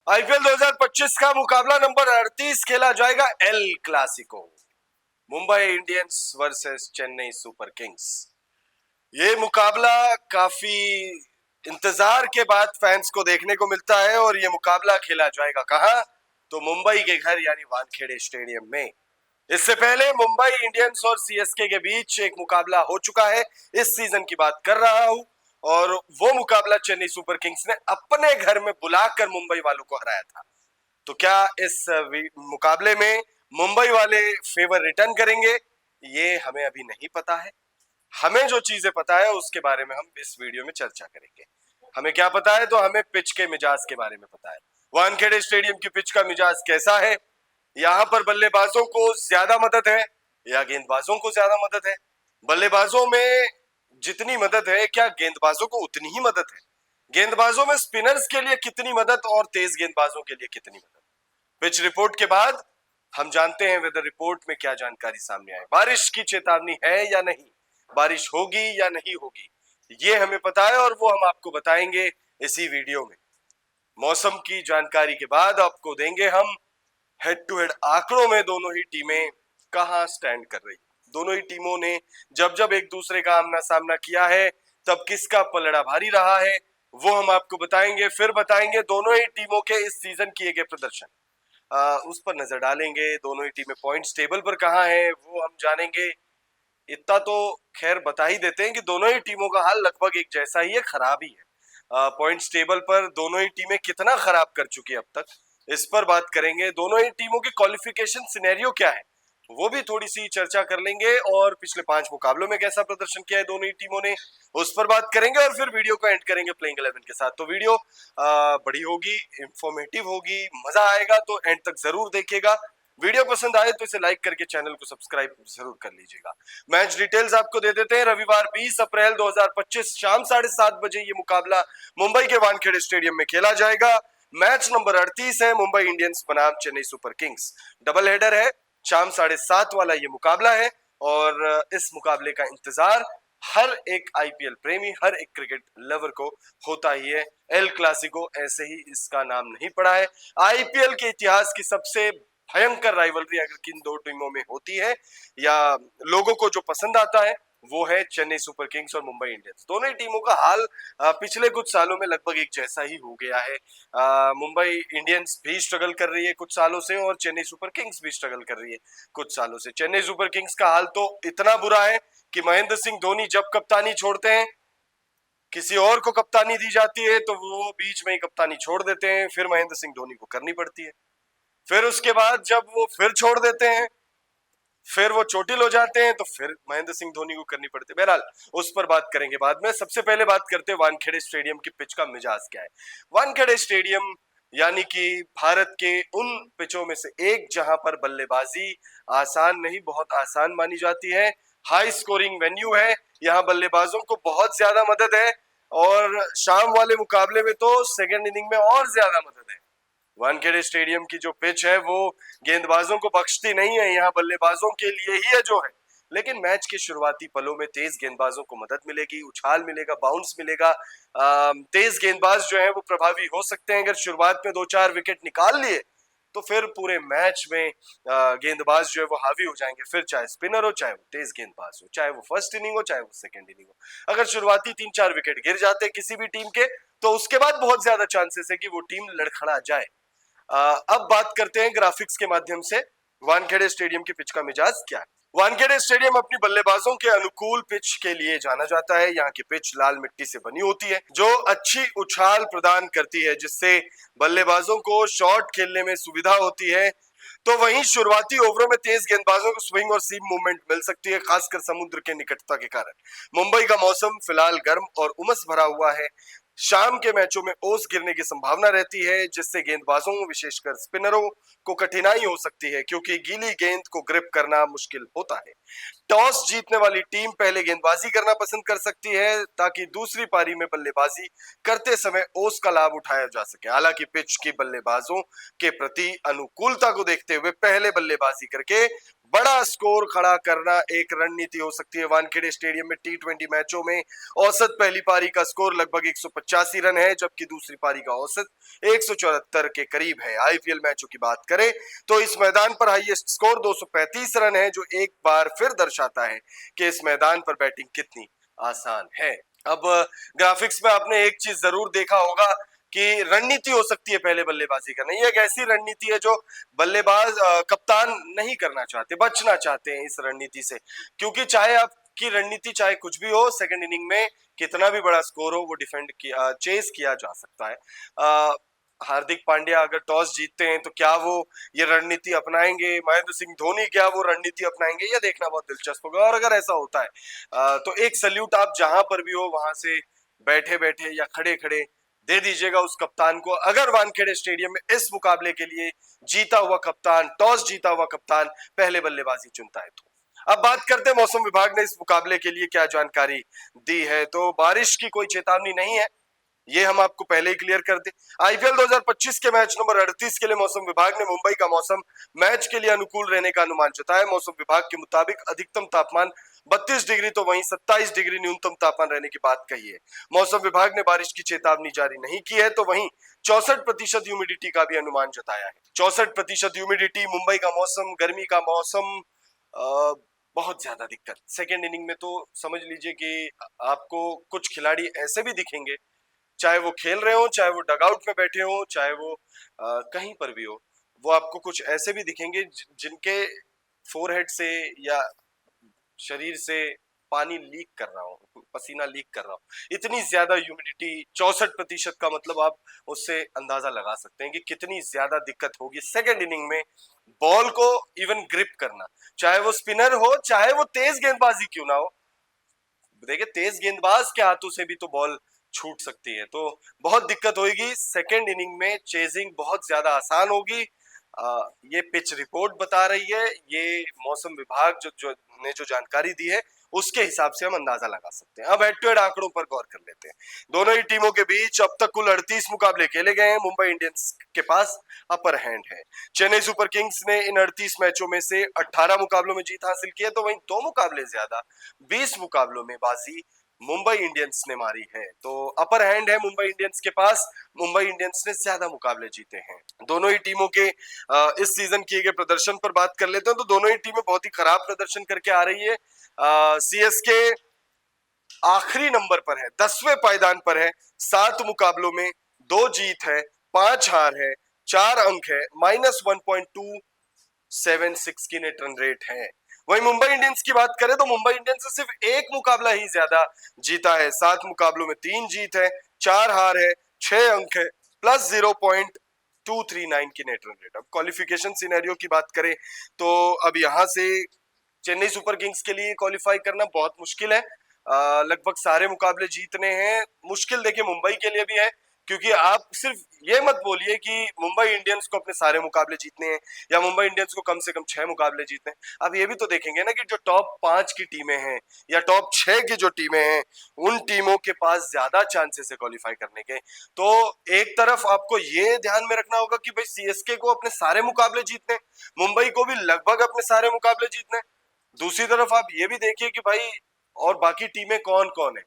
IPL 2025 का मुकाबला number 38 खेला जाएगा El Clasico. Mumbai Indians versus Chennai super Kings. ये मुकाबला काफी इंतजार के बाद फैंस को देखने को मिलता है और ये मुकाबला खेला जाएगा कहां? तो मुंबई के घर यानी वानखेड़े स्टेडियम में। इससे पहले मुंबई इंडियंस और सीएसके के बीच एक मुकाबला हो चुका है। इस सीजन की बात कर रहा हूं और वो मुकाबला चेन्नई सुपर किंग्स ने अपने घर में बुलाकर मुंबई वालों को हराया था। तो क्या इस मुकाबले में मुंबई वाले फेवर रिटर्न करेंगे? ये हमें अभी नहीं पता है। हमें जो चीजें पता है उसके बारे में हम इस वीडियो में चर्चा करेंगे। हमें क्या पता है? तो हमें पिच के मिजाज के बारे में पता है। वानखेड़े स्टेडियम की पिच का मिजाज कैसा है? यहाँ पर बल्लेबाजों को ज्यादा मदद है या गेंदबाजों को ज्यादा मदद है? बल्लेबाजों में जितनी मदद है क्या गेंदबाजों को उतनी ही मदद है? गेंदबाजों में स्पिनर्स के लिए कितनी मदद और तेज गेंदबाजों के लिए कितनी मदद? पिच रिपोर्ट के बाद हम जानते हैं वेदर रिपोर्ट में क्या जानकारी सामने आए। बारिश की चेतावनी है या नहीं, बारिश होगी या नहीं होगी, ये हमें पता है और वो हम आपको बताएंगे इसी वीडियो में। मौसम की जानकारी के बाद आपको देंगे हम हेड टू हेड आंकड़ों में दोनों ही टीमें कहां स्टैंड कर रही। दोनों ही टीमों ने जब जब एक दूसरे का आमना सामना किया है तब किसका पलड़ा भारी रहा है वो हम आपको बताएंगे। फिर बताएंगे दोनों ही टीमों के इस सीजन किए गए प्रदर्शन, उस पर नजर डालेंगे। दोनों ही टीमें पॉइंट्स टेबल पर कहां है वो हम जानेंगे। इतना तो खैर बता ही देते हैं कि दोनों ही टीमों का हाल लगभग एक जैसा ही है, खराब ही है। पॉइंट्स टेबल पर दोनों ही टीमें कितना खराब कर चुकी है अब तक, इस पर बात करेंगे। दोनों ही टीमों के क्वालिफिकेशन सिनेरियो क्या है वो भी थोड़ी सी चर्चा कर लेंगे और पिछले 5 मुकाबलों में कैसा प्रदर्शन किया है दोनों ही टीमों ने उस पर बात करेंगे और फिर वीडियो को एंड करेंगे प्लेइंग 11 के साथ। तो वीडियो बड़ी होगी, इंफॉर्मेटिव होगी, मजा आएगा, तो एंड तक जरूर देखिएगा। वीडियो पसंद आए तो इसे लाइक करके चैनल को सब्सक्राइब जरूर कर लीजिएगा। मैच डिटेल्स आपको दे देते हैं। रविवार 20 अप्रैल 2025 शाम 7:30 बजे ये मुकाबला मुंबई के वानखेड़े स्टेडियम में खेला जाएगा। मैच नंबर 38 है मुंबई इंडियंस बनाम Chennai super Kings. Double header है, शाम 7:30 वाला ये मुकाबला है और इस मुकाबले का इंतजार हर एक आईपीएल प्रेमी, हर एक क्रिकेट लवर को होता ही है। एल क्लासिको ऐसे ही इसका नाम नहीं पड़ा है। आईपीएल के इतिहास की सबसे भयंकर राइवलरी अगर किन दो टीमों में होती है या लोगों को जो पसंद आता है वो है चेन्नई सुपर किंग्स और मुंबई इंडियंस। दोनों ही टीमों का हाल पिछले कुछ सालों में लगभग एक जैसा ही हो गया है। मुंबई इंडियंस भी स्ट्रगल कर रही है कुछ सालों से और चेन्नई सुपर किंग्स भी स्ट्रगल कर रही है कुछ सालों से। चेन्नई सुपर किंग्स का हाल तो इतना बुरा है कि महेंद्र सिंह धोनी जब कप्तानी छोड़ते हैं, किसी और को कप्तानी दी जाती है तो वो बीच में ही कप्तानी छोड़ देते हैं, फिर महेंद्र सिंह धोनी को करनी पड़ती है। फिर उसके बाद जब वो फिर छोड़ देते हैं, फिर वो चोटिल हो जाते हैं तो फिर महेंद्र सिंह धोनी को करनी पड़ती है। बहरहाल उस पर बात करेंगे बाद में। सबसे पहले बात करते हैं वानखेड़े स्टेडियम की पिच का मिजाज क्या है। वानखेड़े स्टेडियम यानी कि भारत के उन पिचों में से एक जहां पर बल्लेबाजी आसान नहीं बहुत आसान मानी जाती है। हाई स्कोरिंग वेन्यू है, यहाँ बल्लेबाजों को बहुत ज्यादा मदद है और शाम वाले मुकाबले में तो सेकेंड इनिंग में और ज्यादा मदद है। वानखेड़े स्टेडियम की जो पिच है वो गेंदबाजों को बख्शती नहीं है, यहाँ बल्लेबाजों के लिए ही है जो है। लेकिन मैच के शुरुआती पलों में तेज गेंदबाजों को मदद मिलेगी, उछाल मिलेगा, बाउंस मिलेगा। तेज गेंदबाज जो है वो प्रभावी हो सकते हैं। अगर शुरुआत में 2-4 विकेट निकाल लिए तो फिर पूरे मैच में गेंदबाज जो है वो हावी हो जाएंगे। फिर चाहे स्पिनर हो, चाहे वो तेज गेंदबाज हो, चाहे वो फर्स्ट इनिंग हो, चाहे वो सेकंड इनिंग हो। अगर शुरुआती 3-4 विकेट गिर जाते हैं किसी भी टीम के तो उसके बाद बहुत ज्यादा चांसेस है कि वो टीम लड़खड़ा जाए। अब बात करते हैं ग्राफिक्स के माध्यम से वानखेड़े स्टेडियम की पिच का मिजाज क्या है। वानखेड़े स्टेडियम अपनी बल्लेबाजों के अनुकूल पिच के लिए जाना जाता है। यहाँ की पिच लाल मिट्टी से बनी होती है जो अच्छी उछाल प्रदान करती है जिससे बल्लेबाजों को शॉट खेलने में सुविधा होती है। तो वहीं शुरुआती ओवरों में तेज गेंदबाजों को स्विंग और सीम मूवमेंट मिल सकती है, खासकर समुद्र के निकटता के कारण। मुंबई का मौसम फिलहाल गर्म और उमस भरा हुआ है। शाम के मैचों में ओस गिरने की संभावना रहती है जिससे गेंदबाजों विशेषकर स्पिनरों को कठिनाई हो सकती है क्योंकि गीली गेंद को ग्रिप करना मुश्किल होता है। टॉस जीतने वाली टीम पहले गेंदबाजी करना पसंद कर सकती है ताकि दूसरी पारी में बल्लेबाजी करते समय ओस का लाभ उठाया जा सके। हालांकि पिच की बल्लेबाजों के प्रति अनुकूलता को देखते हुए पहले बल्लेबाजी करके बड़ा स्कोर खड़ा करना एक रणनीति हो सकती है। वानखेड़े स्टेडियम में T20 मैचों में औसत पहली पारी का स्कोर लगभग 185 रन है, जबकि दूसरी पारी का औसत 174 के करीब है। आईपीएल मैचों की बात करें तो इस मैदान पर हाईएस्ट स्कोर 235 रन है, जो एक बार फिर दर्शाता है कि इस मैदान पर बैटिंग कितनी आसान है। अब ग्राफिक्स में आपने एक चीज जरूर देखा होगा कि रणनीति हो सकती है पहले बल्लेबाजी करना। ये एक ऐसी रणनीति है जो बल्लेबाज कप्तान नहीं करना चाहते, बचना चाहते हैं इस रणनीति से, क्योंकि चाहे आपकी रणनीति चाहे कुछ भी हो, सेकंड इनिंग में कितना भी बड़ा स्कोर हो वो डिफेंड किया, चेस किया जा सकता है। हार्दिक पांड्या अगर टॉस जीतते हैं तो क्या वो ये रणनीति अपनाएंगे, महेंद्र सिंह धोनी क्या वो रणनीति अपनाएंगे, ये देखना बहुत दिलचस्प होगा। और अगर ऐसा होता है तो एक सल्यूट आप जहां पर भी हो वहां से बैठे बैठे या खड़े खड़े दे दीजिएगा उस कप्तान को, अगर वानखेड़े स्टेडियम में इस मुकाबले के लिए जीता हुआ कप्तान, टॉस जीता हुआ कप्तान पहले बल्लेबाजी चुनता है तो। अब बात करते हैं मौसम विभाग ने इस मुकाबले के लिए क्या जानकारी दी है। तो बारिश की कोई चेतावनी नहीं है, ये हम आपको पहले ही क्लियर कर दे। आईपीएल 2025 के मैच नंबर 38 के लिए मौसम विभाग ने मुंबई का मौसम मैच के लिए अनुकूल रहने का अनुमान जताया। मौसम विभाग के मुताबिक अधिकतम तापमान 32 डिग्री तो वहीं 27 डिग्री न्यूनतम तापमान रहने की बात कही है। मौसम विभाग ने बारिश की चेतावनी जारी नहीं की है, तो वहीं 64% ह्यूमिडिटी का भी अनुमान जताया है। 64% ह्यूमिडिटी, मुंबई का मौसम, गर्मी का मौसम, बहुत ज्यादा दिक्कत। सेकेंड इनिंग में तो समझ लीजिए कि आपको कुछ खिलाड़ी ऐसे भी दिखेंगे, चाहे वो खेल रहे हो, चाहे वो डगआउट में बैठे हो, चाहे वो कहीं पर भी हो, वो आपको कुछ ऐसे भी दिखेंगे जिनके फोरहेड से या शरीर से पानी लीक कर रहा हो, पसीना लीक कर रहा हो। इतनी ज्यादा ह्यूमिडिटी, 64% का मतलब आप उससे अंदाजा लगा सकते हैं कि कितनी ज्यादा दिक्कत होगी सेकेंड इनिंग में बॉल को इवन ग्रिप करना, चाहे वो स्पिनर हो, चाहे वो तेज गेंदबाजी क्यों ना हो। देखिए, तेज गेंदबाज के हाथों से भी तो बॉल छूट सकती है, तो बहुत दिक्कत होगी सेकेंड इनिंग में। चेजिंग बहुत ज्यादा आसान होगी। ये पिच रिपोर्ट बता रही है, ये मौसम विभाग जो जानकारी दी है उसके हिसाब से हम अंदाजा लगा सकते हैं। अब हेड टू हेड आंकड़ों पर गौर कर लेते हैं। दोनों ही टीमों के बीच अब तक कुल 38 मुकाबले खेले गए हैं। मुंबई इंडियंस के पास अपर हैंड है। चेन्नई सुपर किंग्स ने इन 38 मैचों में से 18 मुकाबलों में जीत हासिल की है, तो वहीं 2 मुकाबले ज्यादा 20 मुकाबलों में बाजी मुंबई इंडियंस ने मारी है। तो अपर हैंड है मुंबई इंडियंस के पास। मुंबई इंडियंस ने ज्यादा मुकाबले जीते हैं। दोनों ही टीमों के इस सीजन किए गए प्रदर्शन पर बात कर लेते हैं, तो दोनों ही टीमें बहुत ही खराब प्रदर्शन करके आ रही है। सीएसके आखिरी नंबर पर है, 10वें पायदान पर है। 7 मुकाबलों में 2 जीत है, 5 हार है, 4 अंक है, -1.276 की नेट रन रेट है। वहीं मुंबई इंडियंस की बात करें तो मुंबई इंडियंस से सिर्फ एक मुकाबला ही ज्यादा जीता है। 7 मुकाबलों में 3 जीत है, 4 हार है, 6 अंक है, +0.239 की नेट रन रेट। अब क्वालिफिकेशन सिनेरियो की बात करें तो अब यहां से चेन्नई सुपर किंग्स के लिए क्वालिफाई करना बहुत मुश्किल है। लगभग सारे मुकाबले जीतने हैं। मुश्किल देखिए मुंबई के लिए भी है, क्योंकि आप सिर्फ ये मत बोलिए कि मुंबई इंडियंस को अपने सारे मुकाबले जीतने हैं या मुंबई इंडियंस को कम से कम 6 मुकाबले जीतने हैं। अब ये भी तो देखेंगे ना कि जो टॉप 5 की टीमें हैं या टॉप 6 की जो टीमें हैं, उन टीमों के पास ज्यादा चांसेस है क्वालिफाई करने के। तो एक तरफ आपको ये ध्यान में रखना होगा कि भाई सीएसके को अपने सारे मुकाबले जीतने, मुंबई को भी लगभग अपने सारे मुकाबले जीतने। दूसरी तरफ आप ये भी देखिए कि भाई और बाकी टीमें कौन कौन है।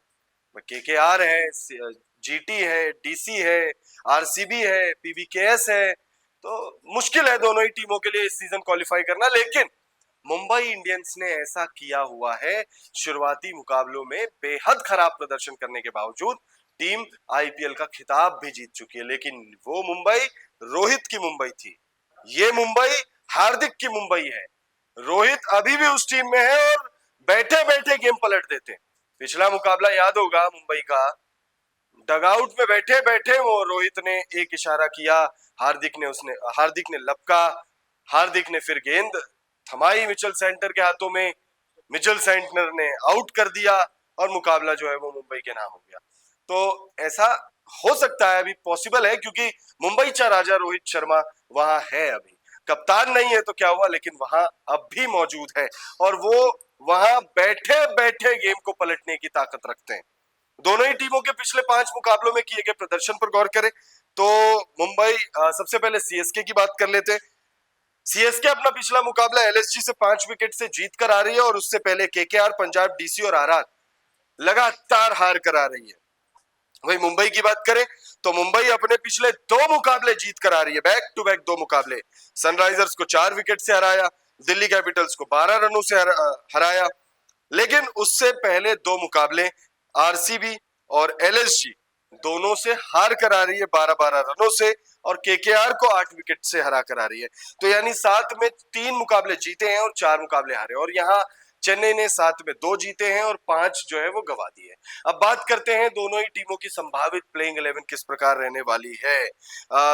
केकेआर है, जीटी है, डीसी है, आरसीबी है, पीवीकेएस है। तो मुश्किल है दोनों ही टीमों के लिए इस सीजन क्वालिफाई करना, लेकिन मुंबई इंडियंस ने ऐसा किया हुआ है, शुरुआती मुकाबलों में बेहद खराब प्रदर्शन करने के बावजूद टीम आईपीएल का खिताब भी जीत चुकी है। लेकिन वो मुंबई रोहित की मुंबई थी, ये मुंबई हार्दिक की मुंबई है। रोहित अभी भी उस टीम में है और बैठे बैठे गेम पलट देते हैं। पिछला मुकाबला याद होगा मुंबई का, डगआउट में बैठे बैठे वो रोहित ने एक इशारा किया, हार्दिक ने लपका, हार्दिक ने फिर गेंद थमाई मिचेल सेंटर के हाथों में, मिचेल सेंटर ने आउट कर दिया और मुकाबला जो है वो मुंबई के नाम हो गया। तो ऐसा हो सकता है, अभी पॉसिबल है, क्योंकि मुंबई चा राजा रोहित शर्मा वहां है। अभी कप्तान नहीं है तो क्या हुआ, लेकिन वहां अब भी मौजूद है और वो वहां बैठे बैठे गेम को पलटने की ताकत रखते हैं। दोनों ही टीमों के पिछले 5 मुकाबलों में किए गए प्रदर्शन पर गौर करें तो मुंबई, सबसे पहले सीएसके की बात कर लेते हैं। सीएसके अपना पिछला मुकाबला एलएसजी से 5 विकेट से जीत कर आ रही है और उससे पहले केकेआर, पंजाब, डीसी और आरआर लगातार हार कर आ रही है। वही मुंबई की बात करें तो मुंबई अपने पिछले 2 मुकाबले जीत कर आ रही है, बैक टू बैक 2 मुकाबले। सनराइजर्स को 4 विकेट से हराया, दिल्ली कैपिटल्स को 12 रनों से हराया, लेकिन उससे पहले 2 मुकाबले आरसीबी और एलएसजी दोनों से हार कर आ रही है 12-12 रनों से, और केकेआर को 8 विकेट से हरा कर आ रही है। तो यानी 7 में 3 मुकाबले जीते हैं और 4 मुकाबले हारे, और यहाँ चेन्नई ने 7 में 2 जीते हैं और 5 जो है वो गवा दिए। अब बात करते हैं दोनों ही टीमों की संभावित प्लेइंग 11 किस प्रकार रहने वाली है।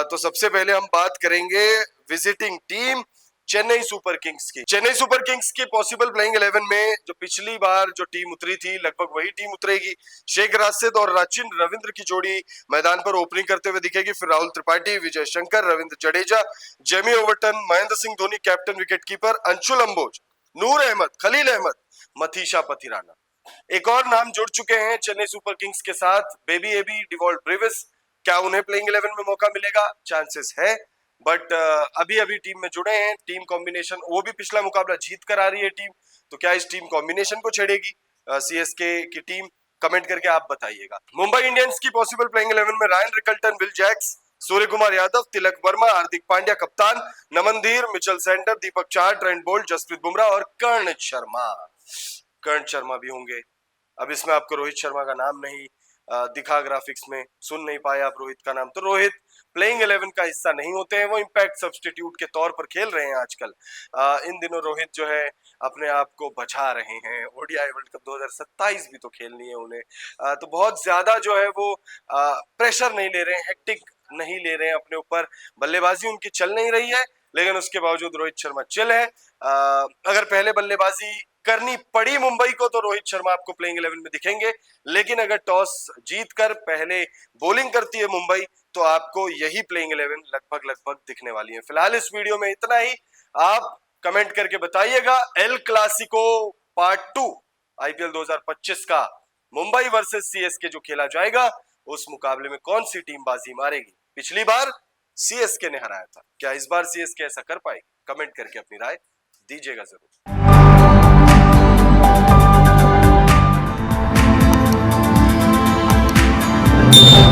तो सबसे पहले हम बात करेंगे visiting team Chennai super Kings की। चेन्नई सुपर किंग्स की पॉसिबल प्लेइंग 11 में जो पिछली बार जो टीम उतरी थी लगभग वही टीम उतरेगी। शेख राशिद और राचिन रविंद्र की जोड़ी मैदान पर ओपनिंग करते हुए दिखेगी। फिर Rahul Tripathi, Vijay Shankar, Ravindra Jadeja, Jamie Overton, Mahendra Singh Dhoni captain, wicketkeeper Anshul Kamboj, Noor Ahmad, Khaleel Ahmed, Matheesha Pathirana. एक और नाम जुड़ चुके हैं चेन्नई सुपर किंग्स के साथ, बेबी एबी, डिवॉल्ट ब्रेविस। क्या उन्हें प्लेइंग 11 में मौका मिलेगा? चांसेस है, बट अभी अभी टीम में जुड़े हैं। टीम कॉम्बिनेशन, वो भी पिछला मुकाबला जीत कर आ रही है टीम, तो क्या इस टीम कॉम्बिनेशन को छेड़ेगी सीएसके की टीम? कमेंट करके आप बताइएगा। मुंबई इंडियंस की पॉसिबल प्लेइंग 11 में Ryan Rickelton, Will Jacks, Surya Kumar Yadav, Tilak Varma, Hardik Pandya कप्तान, नमन धीर, Mitchell centre, Deepak Chahar, Trent Boult, Jasprit Bumrah और कर्ण शर्मा। कर्ण शर्मा भी होंगे। अब इसमें आपको रोहित शर्मा का नाम नहीं दिखा, ग्राफिक्स में सुन नहीं पाए आप रोहित का नाम, तो रोहित प्लेइंग 11 का हिस्सा नहीं होते हैं, वो इम्पैक्ट सब्स्टिट्यूट के तौर पर खेल रहे हैं आजकल। इन दिनों रोहित जो है अपने आप को बचा रहे हैं, ओडीआई वर्ल्ड कप 2027 भी तो खेलनी है उन्हें। तो बहुत ज्यादा जो है वो प्रेशर नहीं ले रहे हैं, हेक्टिक नहीं ले रहे हैं अपने ऊपर। बल्लेबाजी उनकी चल नहीं रही है, लेकिन उसके बावजूद रोहित शर्मा चिल है। अगर पहले बल्लेबाजी करनी पड़ी मुंबई को तो रोहित शर्मा आपको प्लेइंग 11 में दिखेंगे, लेकिन अगर टॉस जीतकर पहले बॉलिंग करती है मुंबई तो आपको यही प्लेइंग 11 लगभग लगभग दिखने वाली है। फिलहाल इस वीडियो में इतना ही। आप कमेंट करके बताइएगा एल क्लासिको पार्ट 2 आईपीएल 2025 का मुंबई वर्सेस सीएसके जो खेला जाएगा, उस मुकाबले में कौन सी टीम बाजी मारेगी। पिछली बार सीएसके ने हराया था, क्या इस बार सीएसके ऐसा कर पाएगी? कमेंट करके अपनी राय दीजिएगा जरूर।